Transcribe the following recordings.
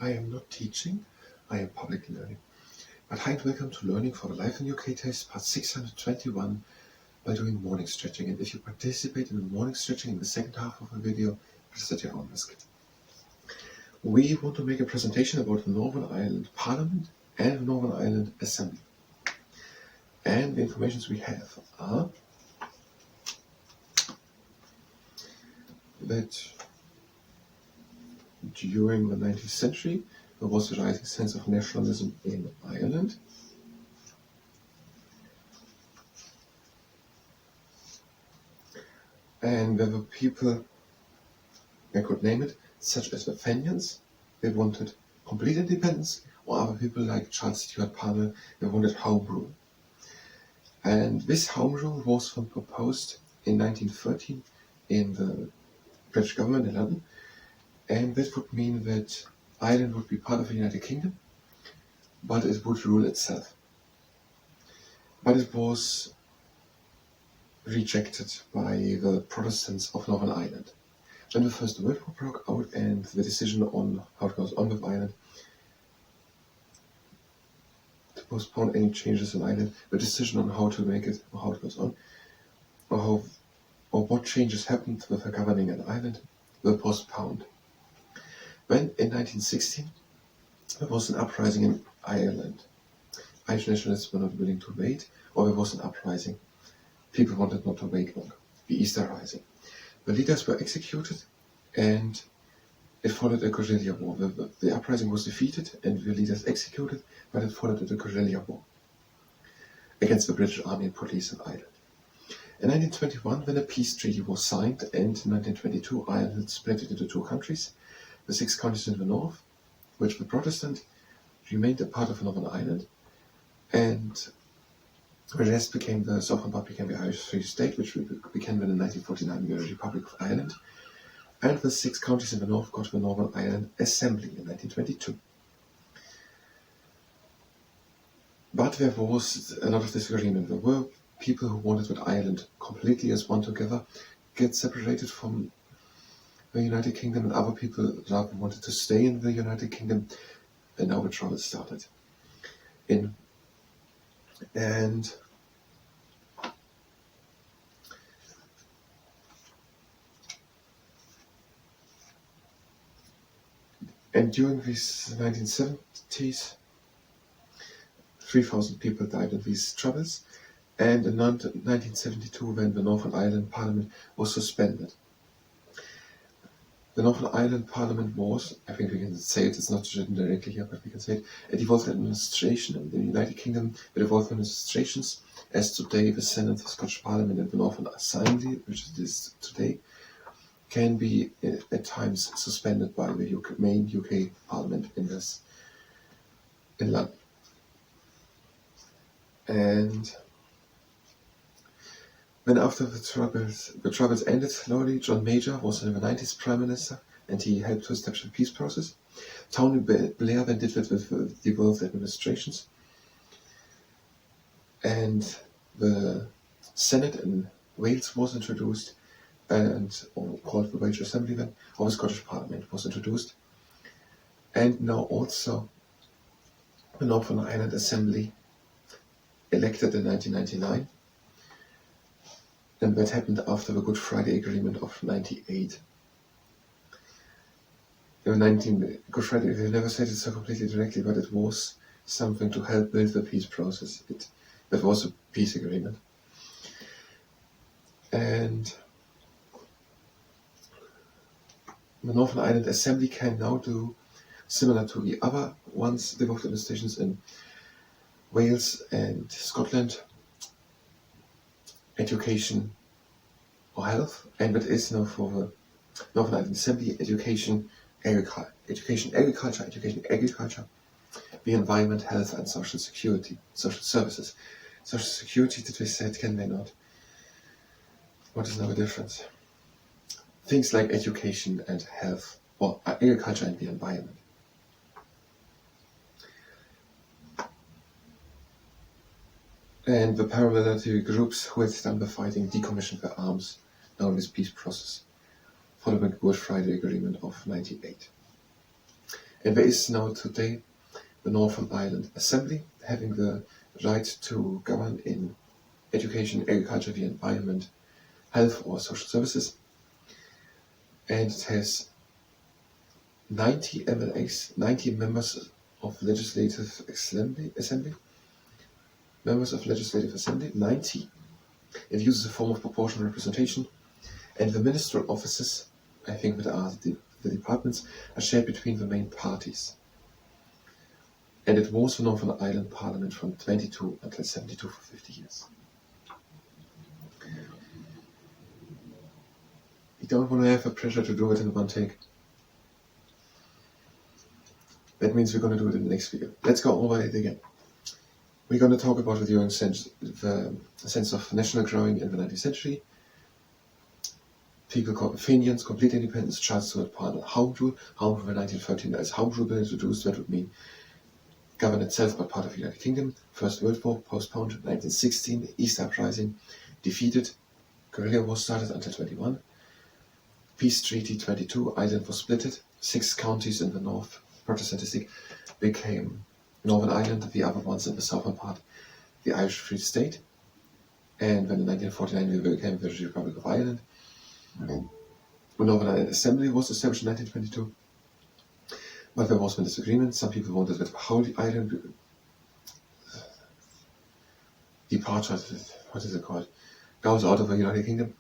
I am not teaching, I am public learning. But hi and welcome to Learning for the Life in UK test, part 621, by doing morning stretching. And if you participate in the morning stretching in the second half of the video, please at your own risk. We want to make a presentation about the Northern Ireland Parliament and the Northern Ireland Assembly. And the informations we have are that during the 19th century there was a rising sense of nationalism in Ireland. And there were people, I could name it, such as the Fenians, they wanted complete independence, or other people like Charles Stewart Parnell, they wanted home rule. And this home rule was proposed in 1913 in the British government in London, and that would mean that Ireland would be part of the United Kingdom, but it would rule itself. But it was rejected by the Protestants of Northern Ireland. When the First World War broke out and the decision on how it goes on with Ireland, to postpone any changes in Ireland, the decision on how to make it, or how it goes on, or what changes happened with the governing in Ireland, were postponed. When in 1916 there was an uprising in Ireland, Irish nationalists were not willing to wait, or there was an uprising. People wanted not to wait long, the Easter Rising. The leaders were executed and it followed a guerrilla war. The uprising was defeated and the leaders executed, but it followed a guerrilla war against the British Army and police in Ireland. In 1921, when a peace treaty was signed, and in 1922 Ireland split into two countries, the 6 counties in the north, which were Protestant, remained a part of Northern Ireland, and the rest became the southern part became the Irish Free State, which became in 1949 the Republic of Ireland, and the 6 counties in the north got the Northern Ireland Assembly in 1922. But there was a lot of disagreement. There were people who wanted that Ireland completely as one together get separated from the United Kingdom, and other people rather wanted to stay in the United Kingdom, and now the trouble started. And during these 1970s, 3,000 people died in these troubles, and in 1972, when the Northern Ireland Parliament was suspended. The Northern Ireland Parliament was, I think we can say it, it's not written directly here, but we can say it, a devolved administration. In the United Kingdom, the devolved administrations, as today the Senate, the Scottish Parliament and the Northern Assembly, which it is today, can be at times suspended by the main UK Parliament in London. And when after the troubles ended slowly, John Major was in the 90s Prime Minister, and he helped to establish the peace process. Tony Blair then did that with the devolved administrations. And the Senate in Wales was introduced, or called the Welsh Assembly then, or the Scottish Parliament was introduced. And now also the Northern Ireland Assembly, elected in 1999. And that happened after the Good Friday Agreement of 98. Good Friday, they never said it so completely directly, but it was something to help build the peace process. That was a peace agreement. And the Northern Ireland Assembly can now do, similar to the other ones, devolved administrations in Wales and Scotland, education or health, and that is now for the Northern Ireland Assembly, education, agriculture, the environment, health and social security, social services. Social security, did we say it, can they not? What is now the difference? Things like education and health, or agriculture and the environment. And the paramilitary groups who had done the fighting decommissioned their arms now in this peace process, following the Good Friday Agreement of 98. And there is now today the Northern Ireland Assembly having the right to govern in education, agriculture, the environment, health or social services. And it has 90 MLAs, 90 members of Legislative Assembly, members of Legislative Assembly, 90. It uses a form of proportional representation, and the ministerial offices, I think that are the departments, are shared between the main parties. And it was the Northern Ireland Parliament from 22 until 72 for 50 years. We don't want to have the pressure to do it in one take. That means we're going to do it in the next video. Let's go over it again. We're going to talk about the growing sense of national growing in the 19th century. People called Fenians, complete independence, Charles Stuart Parnell, Home Rule. Home Rule in 1913 as Home Rule bill introduced, that would mean govern itself but part of the United Kingdom. First World War postponed, 1916, East Uprising, defeated, guerrilla war started until 21. Peace Treaty 22, Ireland was splitted, 6 counties in the north, Protestantistic, became Northern Ireland, the other ones in the southern part, the Irish Free State. And when in 1949 we became the Republic of Ireland. The Northern Ireland Assembly was established in 1922. But there was a disagreement. Some people wanted that whole Ireland departure, what is it called, goes out of the United Kingdom.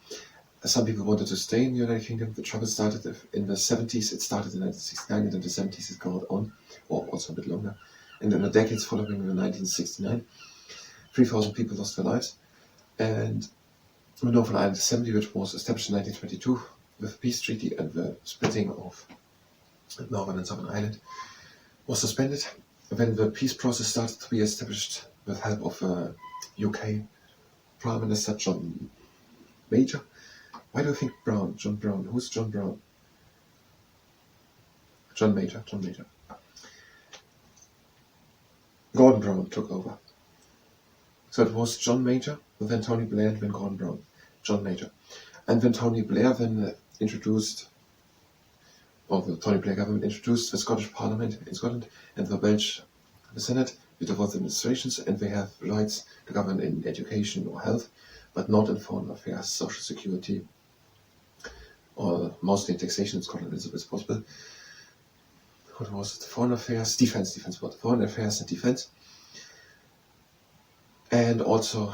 Some people wanted to stay in the United Kingdom. The trouble started in the 70s. It started in 1969, and in the 70s it got on, or also a bit longer. And in the decades following in 1969, 3,000 people lost their lives. And the Northern Ireland Assembly, which was established in 1922 with the Peace Treaty and the splitting of Northern and Southern Ireland, was suspended. When the peace process started to be established with help of UK Prime Minister John Major. Why do you think Brown? John Brown. Who's John Brown? John Major. Gordon Brown took over. So it was John Major, then Tony Blair, and then Gordon Brown. John Major. And when Tony Blair then introduced, or the Tony Blair government introduced the Scottish Parliament in Scotland and the Welsh the Senate, with the both administrations, and they have rights to govern in education or health, but not in foreign affairs, social security, or mostly in taxation in Scotland as possible. What was it? Foreign affairs, defense, what? Foreign affairs and defense. And also,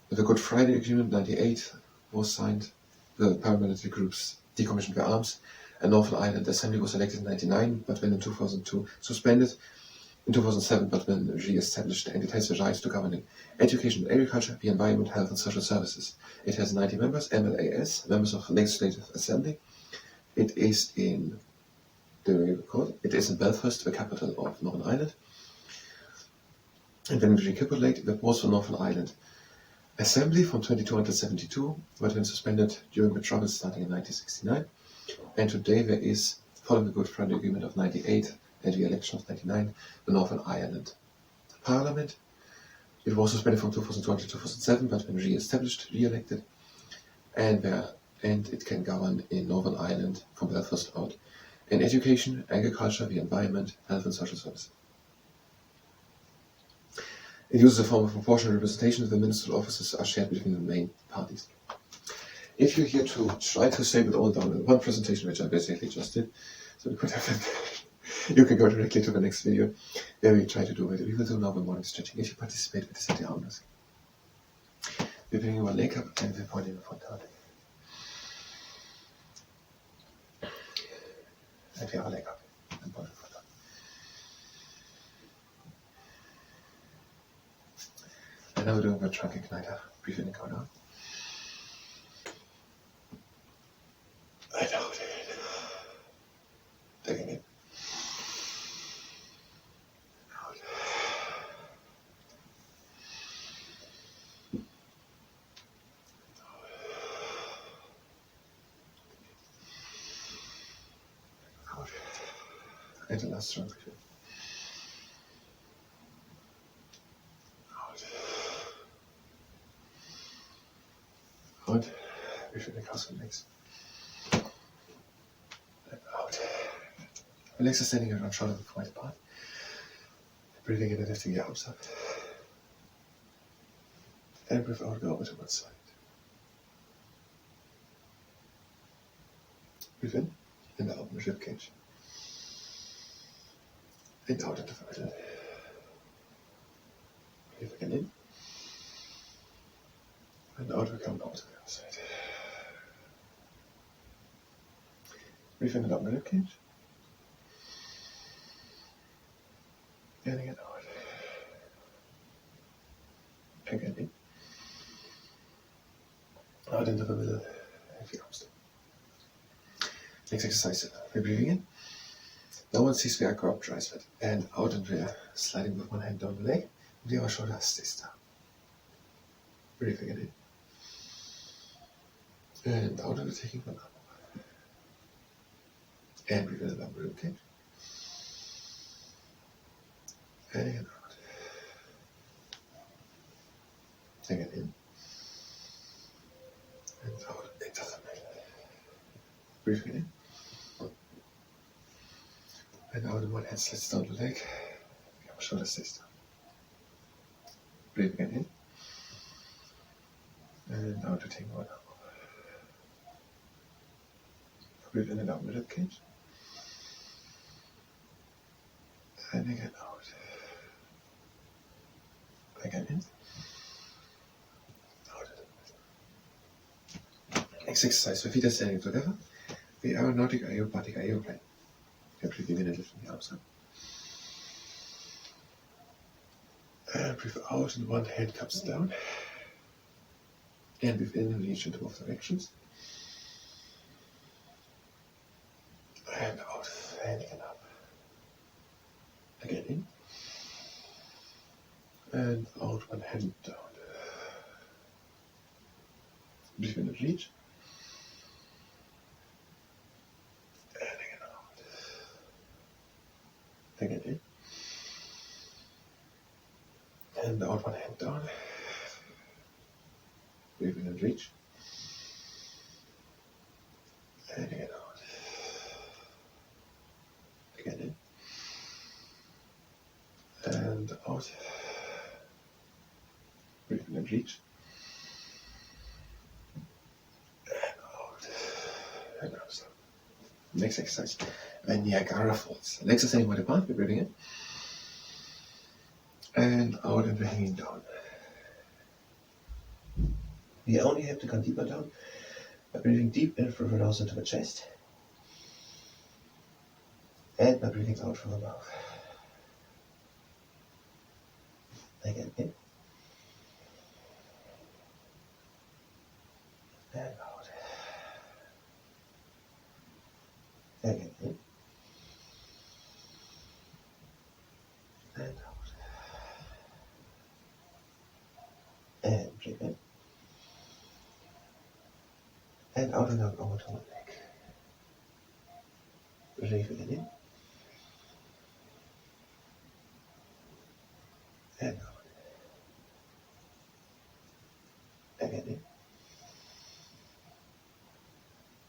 the Good Friday Agreement, 1998, was signed. The paramilitary groups decommissioned their arms, and Northern Ireland Assembly was elected in 1999, but when in 2002 suspended. In 2007, but when re-established, and it has the right to govern in education and agriculture, the environment, health and social services. It has 90 members, MLAs, members of the Legislative Assembly. It is in Belfast, the capital of Northern Ireland. And when we recapitulate, that was the Northern Ireland Assembly from 22 until 72, but when suspended during the troubles starting in 1969. And today there is, following the Good Friday Agreement of 98 and the election of 99, the Northern Ireland Parliament. It was suspended from 2002 until 2007, but when re-established, re-elected, and it can govern in Northern Ireland from Belfast out in education, agriculture, the environment, health and social services. It uses a form of proportional representation. The ministerial offices are shared between the main parties. If you're here to try to save it all down in one presentation, which I basically just did, so we could have it, you can go directly to the next video where we try to do it. We will do now the morning stretching. If you participate, we set the arms. Wir bringen our leg up and we're pointing the front out. And we have our leg up and point the front out. And now we're doing the trunk igniter. Breathe in and go down. And out. Taking it. Out. Out. And the last trunk. Out. Breathe in the calves and legs. And out. Legs are standing around shoulder width wide apart. Breathing in and lifting your arms up. And breathe out, go over to one side. Breathe in and out in the rib cage. And out into the middle. Breathe again in. And out we come out to the other side. Breathe in and out in the rib cage. And again out. Again in. Out into the middle. And your arms down. Next exercise. We're breathing in. No one sees where I go up, dry sweat. And out, and we're sliding with one hand down the leg. And the other shoulder stays down. Breathing in. And out, and we're taking one arm up. And breathe in and out, rib cage. And again out. Again in. And out into the middle. Breathing in. And out, and one hand slides down the leg. The other shoulder stays down. Breathing in. And out to take one arm up. Breathe in and out the rib cage. And again out. Again in. Out of the middle. Next exercise, with feet are standing together. The aeronautic aerobatic aeroplane. And breathing in and lifting the arms up. And breathe out, and one hand comes down. And breathe in and reach into both directions. And out, and again up. Again in. And out, one hand down. Breathe in and reach. And again out. Again in. And out, one hand down. Breathe in and reach. And again out. Again in. And out. Breathe in and reach. And out. And arms down. Next exercise. Niagara Falls. Legs are standing wide apart. We're breathing in. And out, and we're hanging down. We only have to come deeper down by breathing deep in through the nose into the chest. And by breathing out from the mouth. Again in. And out. Again in. And out. And breathe in. And out and out over to one leg. Breathing in. And out. Again in.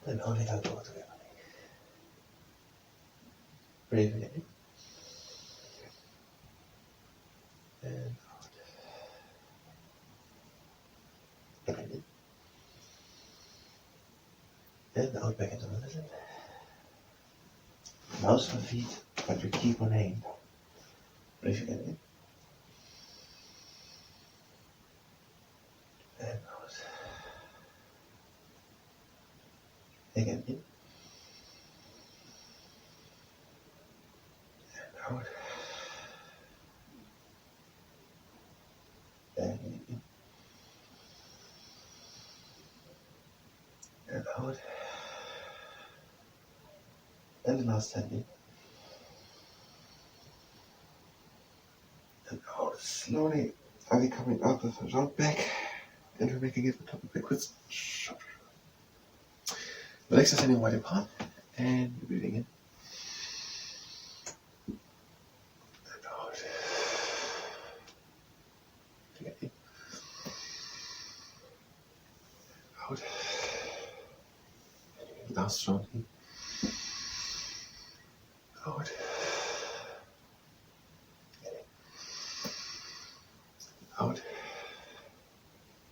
And out and out over to the other leg. Breathing in. And out. Again in. And out back into the middle. Mouse for feet, but we keep on hanging down. Breathe again in. And out. Again in. And out. And in. And out. And the last time in. And out. Slowly are we coming up with a round back, and we're making it top backwards. The legs are standing wide apart, and we're breathing in. And out. Again in. Out. And last round in. Out. Out.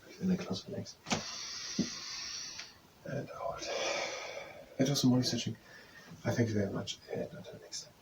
Breathe in and close the legs. And out. It was some more researching. I thank you very much, and until next time.